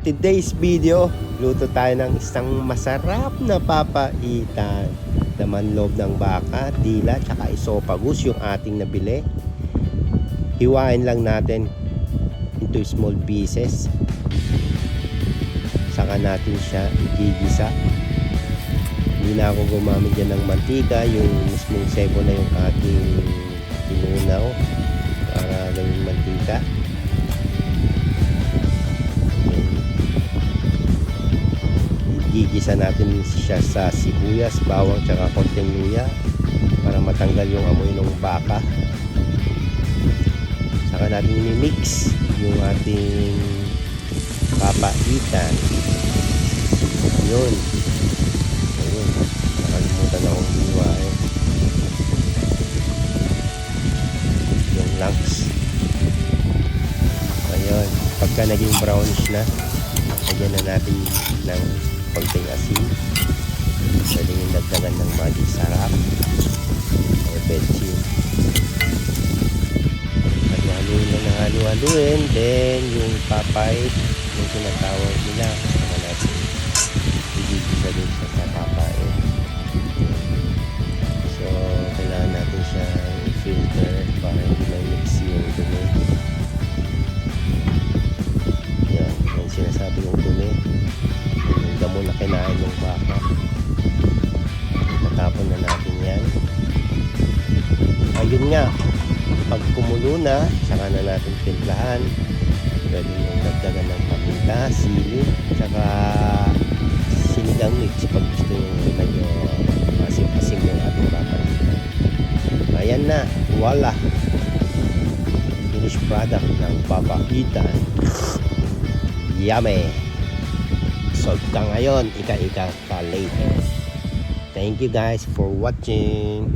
Today's video, luto tayo ng isang masarap na papaitan. Laman loob ng baka, dila, tsaka esophagus yung ating nabili. Hiwain lang natin into small pieces. Saka natin siya igigisa. Hindi na ako gumamit dyan ng mantika, yung mismong sebo na yung ating inunaw para gawing mantika. Gigisa natin siya sa sibuyas, bawang, tsaka konting luya para matanggal yung amoy ng baka. Saka natin i-mix yung ating papaitan. Ayun, nakalimutan akong hiwain yung lungs. Ayun, pagka naging brownish na, lagyan na natin ng konting asin. Pwede yung dagdagan ng magic sarap or betchin. Haluin lang ng haluin. Then yung papait, yung tinatawag nila, saka natin igigisa din sa papait. So kailangan natin siya i-filter para hindi may mix yung dumi. Yan, yung sinasabi yung dumi, yung damo na kinain ng baka. Tatapon na natin yan. Ayun nga, pag kumulo na, saka na natin timplahan. Pwede yung dagdagan ng paminta, sili, saka sinigang mix pag gusto yung medyo asim-asim yung ating papaitan. Ayan na, voila, finished product ng papaitan. Yummy! Solve ka ngayon, ika-ika ka later. Thank you guys for watching.